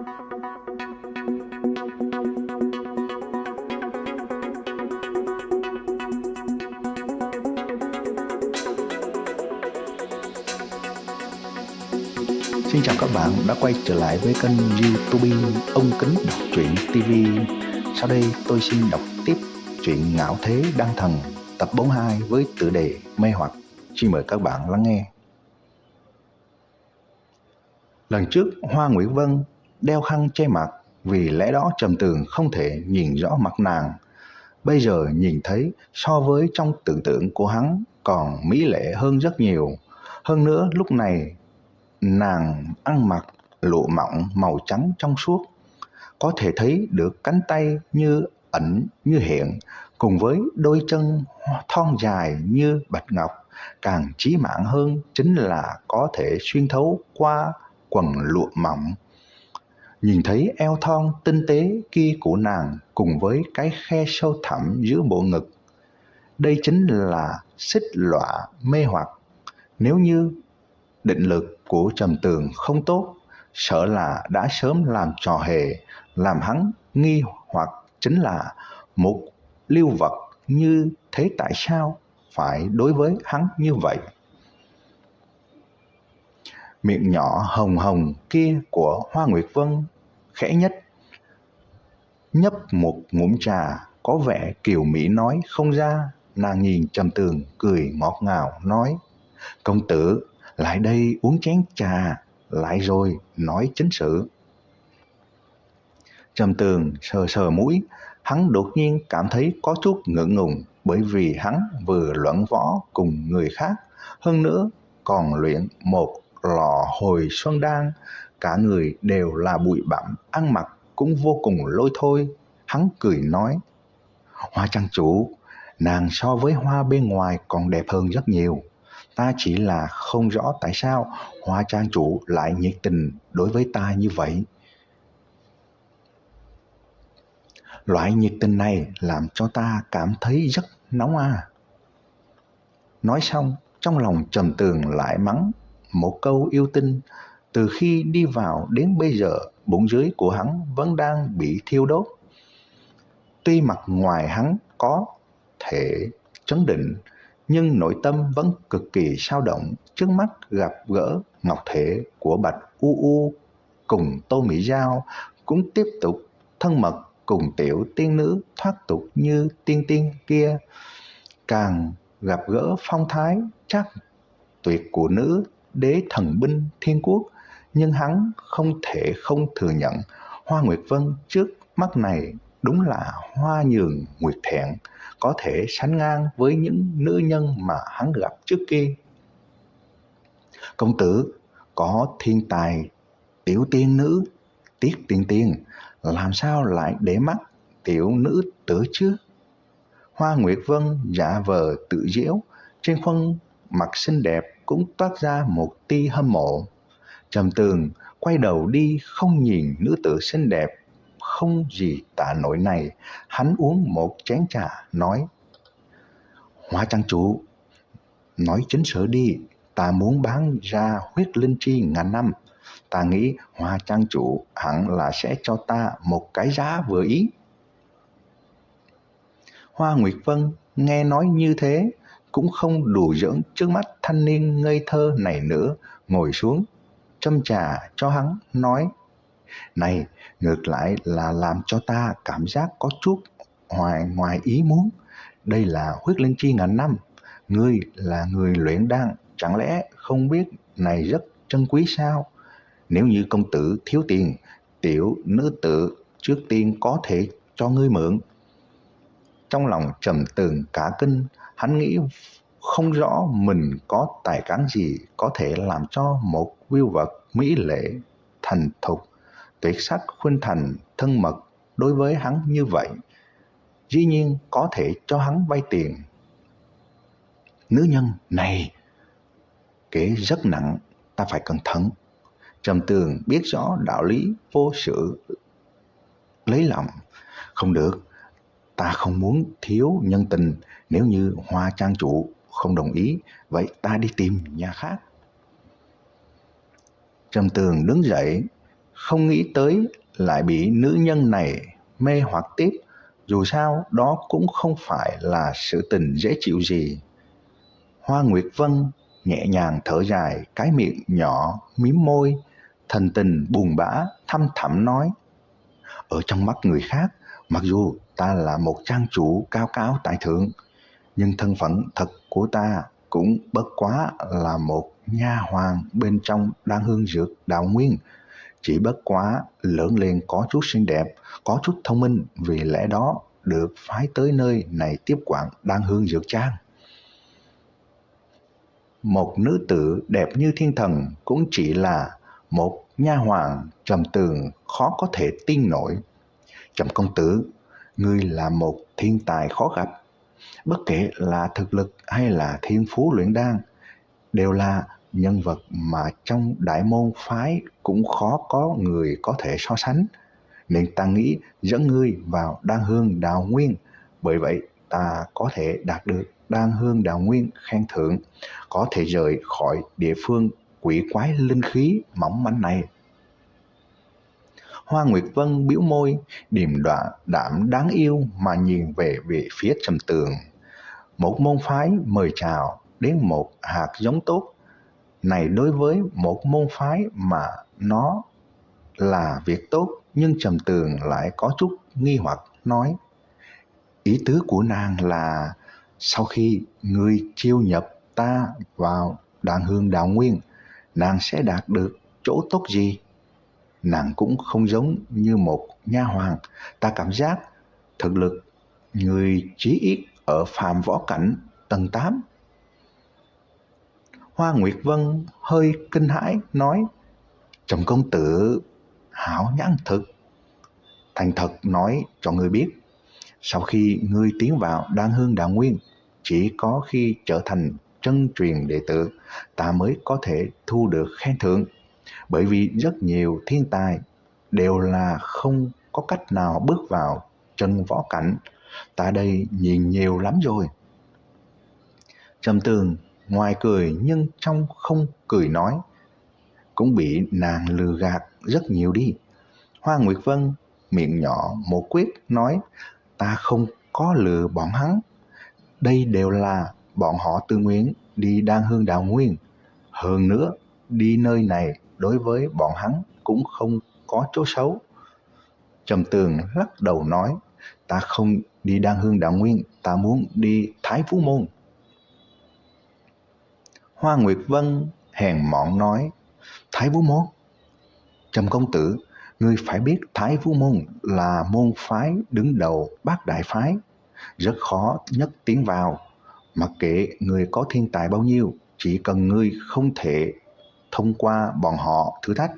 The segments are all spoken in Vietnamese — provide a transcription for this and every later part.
Xin chào các bạn đã quay trở lại với kênh YouTube Ông Kính Đọc Truyện TV. Sau đây tôi xin đọc tiếp truyện Ngạo Thế Đăng Thần tập 42 với tựa đề Mê Hoặc. Xin mời các bạn lắng nghe. Lần trước Hoa Nguyệt Vân đeo khăn che mặt, vì lẽ đó Trầm Tường không thể nhìn rõ mặt nàng. Bây giờ nhìn thấy so với trong tưởng tượng của hắn còn mỹ lệ hơn rất nhiều. Hơn nữa lúc này nàng ăn mặc lụa mỏng màu trắng trong suốt, có thể thấy được cánh tay như ẩn như hiện, cùng với đôi chân thon dài như bạch ngọc. Càng chí mạng hơn chính là có thể xuyên thấu qua quần lụa mỏng. Nhìn thấy eo thon tinh tế kia của nàng cùng với cái khe sâu thẳm giữa bộ ngực. Đây chính là xích lọa mê hoặc. Nếu như định lực của Trầm Tường không tốt, sợ là đã sớm làm trò hề, làm hắn nghi hoặc chính là một lưu vật như thế. Tại sao phải đối với hắn như vậy? Miệng nhỏ hồng hồng kia của Hoa Nguyệt Vân khẽ nhấp một ngụm trà, có vẻ kiều mỹ nói không ra. Nàng nhìn Trầm Tường cười ngọt ngào nói: "Công tử, lại đây uống chén trà lại rồi nói chính sự." Trầm Tường sờ mũi, hắn đột nhiên cảm thấy có chút ngượng ngùng, bởi vì hắn vừa luận võ cùng người khác, hơn nữa còn luyện một lò hồi xuân đan, cả người đều là bụi bặm, ăn mặc cũng vô cùng lôi thôi. Hắn cười nói: "Hoa trang chủ, nàng so với hoa bên ngoài còn đẹp hơn rất nhiều. Ta chỉ là không rõ tại sao Hoa trang chủ lại nhiệt tình đối với ta như vậy. Loại nhiệt tình này làm cho ta cảm thấy rất nóng à." Nói xong, trong lòng Trầm Tường lại mắng một câu yêu tinh. Từ khi đi vào đến bây giờ, bụng dưới của hắn vẫn đang bị thiêu đốt. Tuy mặt ngoài hắn có thể trấn định, nhưng nội tâm vẫn cực kỳ sao động. Trước mắt gặp gỡ ngọc thể của Bạch U U cùng Tô Mỹ Giao, cũng tiếp tục thân mật cùng tiểu tiên nữ thoát tục như tiên tiên kia. Càng gặp gỡ phong thái chắc tuyệt của nữ đế thần binh thiên quốc, nhưng hắn không thể không thừa nhận Hoa Nguyệt Vân trước mắt này đúng là hoa nhường nguyệt thẹn, có thể sánh ngang với những nữ nhân mà hắn gặp trước kia. "Công tử, có thiên tài tiểu tiên nữ Tiết Tiên Tiên, làm sao lại để mắt tiểu nữ tử chứ?" Hoa Nguyệt Vân giả vờ tự giễu, trên khuôn mặt xinh đẹp cũng toát ra một tia hâm mộ. Trầm Tường quay đầu đi không nhìn nữ tử xinh đẹp không gì tả nổi này. Hắn uống một chén trà nói: "Hoa trang chủ, nói chính sự đi, ta muốn bán ra huyết linh chi ngàn năm. Ta nghĩ Hoa trang chủ hẳn là sẽ cho ta một cái giá vừa ý." Hoa Nguyệt Vân nghe nói như thế cũng không đùa giỡn trước mắt thanh niên ngây thơ này nữa, ngồi xuống châm trà cho hắn nói: "Này, ngược lại là làm cho ta cảm giác có chút ngoài ý muốn. Đây là huyết linh chi ngàn năm, ngươi là người luyện đan, chẳng lẽ không biết này rất trân quý sao? Nếu như công tử thiếu tiền, tiểu nữ tử trước tiên có thể cho ngươi mượn." Trong lòng Trầm Tường cả kinh, hắn nghĩ không rõ mình có tài cán gì có thể làm cho một viu vật mỹ lệ, thành thục, tuyệt sắc khuynh thành thân mật đối với hắn như vậy, dĩ nhiên có thể cho hắn vay tiền. Nữ nhân này kể rất nặng, ta phải cẩn thận. Trầm Tường biết rõ đạo lý vô sự lấy lòng. Không được, ta không muốn thiếu nhân tình. Nếu như Hoa trang chủ không đồng ý, vậy ta đi tìm nhà khác. Trầm Tường đứng dậy, không nghĩ tới lại bị nữ nhân này mê hoặc tiếp. Dù sao đó cũng không phải là sự tình dễ chịu gì. Hoa Nguyệt Vân nhẹ nhàng thở dài, cái miệng nhỏ mím môi, thần tình buồn bã thăm thẳm nói: ở trong mắt người khác, mặc dù ta là một trang chủ cao cao tại thượng, nhưng thân phận thật của ta cũng bất quá là một nha hoàn bên trong Đan Hương Dược Đạo Nguyên. Chỉ bất quá lớn lên có chút xinh đẹp, có chút thông minh, vì lẽ đó được phái tới nơi này tiếp quản Đan Hương Dược Trang. Một nữ tử đẹp như thiên thần cũng chỉ là một nha hoàn. Trầm Tường khó có thể tin nổi. Trầm công tử, ngươi là một thiên tài khó gặp. Bất kể là thực lực hay là thiên phú luyện đan, đều là nhân vật mà trong đại môn phái cũng khó có người có thể so sánh. Nên ta nghĩ dẫn ngươi vào Đan Hương Đạo Nguyên, bởi vậy ta có thể đạt được Đan Hương Đạo Nguyên khen thưởng, có thể rời khỏi địa phương quỷ quái linh khí mỏng manh này. Hoa Nguyệt Vân bĩu môi, điềm đạm đáng yêu mà nhìn về phía Trầm Tường. Một môn phái mời chào đến một hạt giống tốt này, đối với một môn phái mà nó là việc tốt, nhưng Trầm Tường lại có chút nghi hoặc nói: ý tứ của nàng là sau khi ngươi chiêu nhập ta vào Đan Hương Đạo Nguyên, nàng sẽ đạt được chỗ tốt gì? Nàng cũng không giống như một nha hoàn, ta cảm giác thực lực người chí ít ở phàm võ cảnh tầng 8. Hoa Nguyệt Vân hơi kinh hãi nói: Trầm công tử hảo nhãn thực. Thành thật nói cho ngươi biết, sau khi ngươi tiến vào Đan Hương Đạo Nguyên, chỉ có khi trở thành chân truyền đệ tử, ta mới có thể thu được khen thưởng. Bởi vì rất nhiều thiên tài đều là không có cách nào bước vào chân võ cảnh. Ta đây nhìn nhiều lắm rồi. Trầm Tường ngoài cười nhưng trong không cười nói: cũng bị nàng lừa gạt rất nhiều đi. Hoa Nguyệt Vân miệng nhỏ một quyết nói: ta không có lừa bọn hắn. Đây đều là bọn họ tự nguyện đi Đan Hương Đạo Nguyên. Hơn nữa, đi nơi này đối với bọn hắn cũng không có chỗ xấu. Trầm Tường lắc đầu nói: ta không đi Đan Hương Đạo Nguyên, ta muốn đi Thái Vũ Môn. Hoa Nguyệt Vân hèn mọn nói: Thái Vũ Môn? Trầm công tử, ngươi phải biết Thái Vũ Môn là môn phái đứng đầu bát đại phái, rất khó nhất tiến vào. Mặc kệ ngươi có thiên tài bao nhiêu, chỉ cần ngươi không thể thông qua bọn họ thử thách,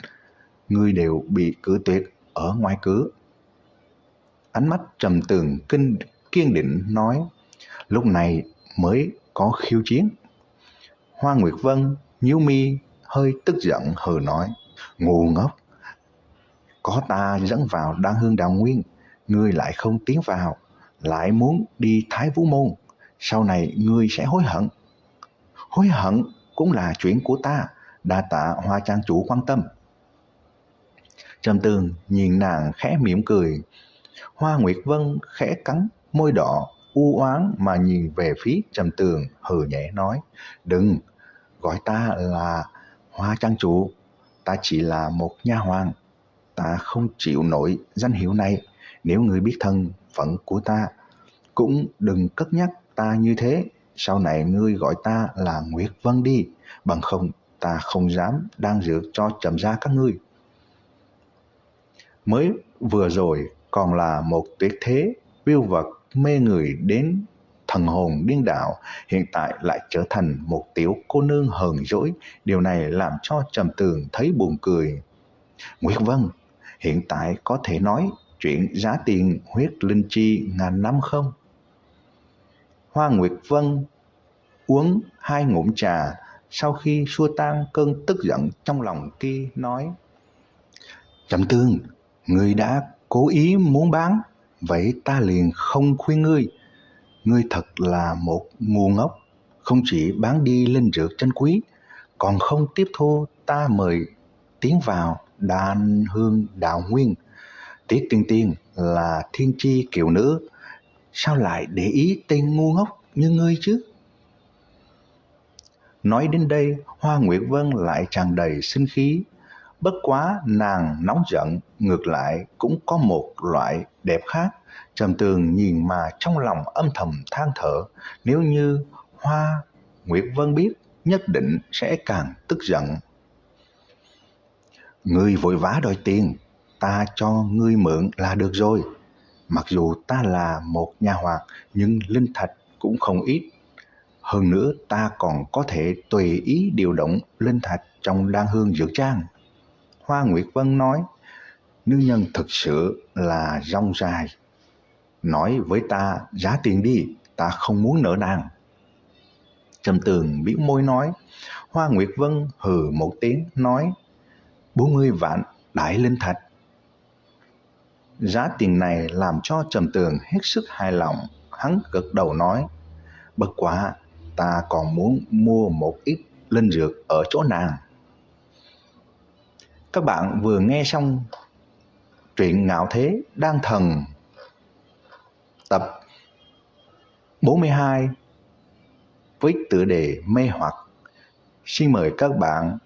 ngươi đều bị cử tuyệt ở ngoài cửa. Ánh mắt Trầm Tường kiên định nói: lúc này mới có khiêu chiến. Hoa Nguyệt Vân nhíu mi hơi tức giận hừ nói: ngu ngốc, có ta dẫn vào Đan Hương Đạo Nguyên, ngươi lại không tiến vào, lại muốn đi Thái Vũ Môn, sau này ngươi sẽ hối hận. Hối hận cũng là chuyện của ta, đa tạ Hoa trang chủ quan tâm. Trầm Tường nhìn nàng khẽ mỉm cười. Hoa Nguyệt Vân khẽ cắn môi đỏ, u oán mà nhìn về phía Trầm Tường, hừ nhẹ nói: đừng gọi ta là Hoa trang chủ, ta chỉ là một nha hoàn, ta không chịu nổi danh hiệu này. Nếu ngươi biết thân phận của ta, cũng đừng cất nhắc ta như thế. Sau này ngươi gọi ta là Nguyệt Vân đi, bằng không ta không dám đan dược cho Trầm gia các ngươi. Mới vừa rồi còn là một tuyệt thế viêu vật mê người đến thần hồn điên đảo, hiện tại lại trở thành một tiểu cô nương hờn dỗi. Điều này làm cho Trầm Tường thấy buồn cười. Nguyệt Vân, hiện tại có thể nói chuyện giá tiền huyết linh chi ngàn năm không? Hoa Nguyệt Vân uống 2 ngụm trà, sau khi xua tan cơn tức giận trong lòng kia nói: Trầm Tường, ngươi đã cố ý muốn bán, vậy ta liền không khuyên ngươi. Ngươi thật là một ngu ngốc, không chỉ bán đi linh dược chân quý, còn không tiếp thu ta mời tiến vào đan hương đào nguyên. Tiết Tiên Tiên là thiên chi kiều nữ, sao lại để ý tên ngu ngốc như ngươi chứ? Nói đến đây, Hoa Nguyệt Vân lại tràn đầy sinh khí. Bất quá nàng nóng giận, ngược lại cũng có một loại đẹp khác. Trầm Tường nhìn mà trong lòng âm thầm than thở, nếu như Hoa Nguyệt Vân biết, nhất định sẽ càng tức giận. Ngươi vội vã đòi tiền, ta cho ngươi mượn là được rồi. Mặc dù ta là một nha hoàn, nhưng linh thạch cũng không ít. Hơn nữa ta còn có thể tùy ý điều động linh thạch trong đan hương dược trang. Hoa Nguyệt Vân nói, nữ nhân thực sự là rong dài. Nói với ta giá tiền đi, ta không muốn nợ nàng. Trầm Tường bĩu môi nói. Hoa Nguyệt Vân hừ một tiếng nói, 40 vạn đại linh thạch. Giá tiền này làm cho Trầm Tường hết sức hài lòng. Hắn gật đầu nói, bất quá ta còn muốn mua một ít linh dược ở chỗ nàng. Các bạn vừa nghe xong truyện Ngạo Thế Đan Thần tập 42 với tựa đề Mê Hoặc. Xin mời các bạn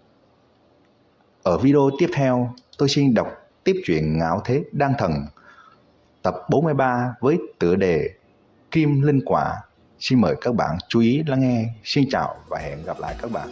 ở video tiếp theo tôi xin đọc tiếp truyện Ngạo Thế Đan Thần tập 43 với tựa đề Kim Linh Quả. Xin mời các bạn chú ý lắng nghe. Xin chào và hẹn gặp lại các bạn.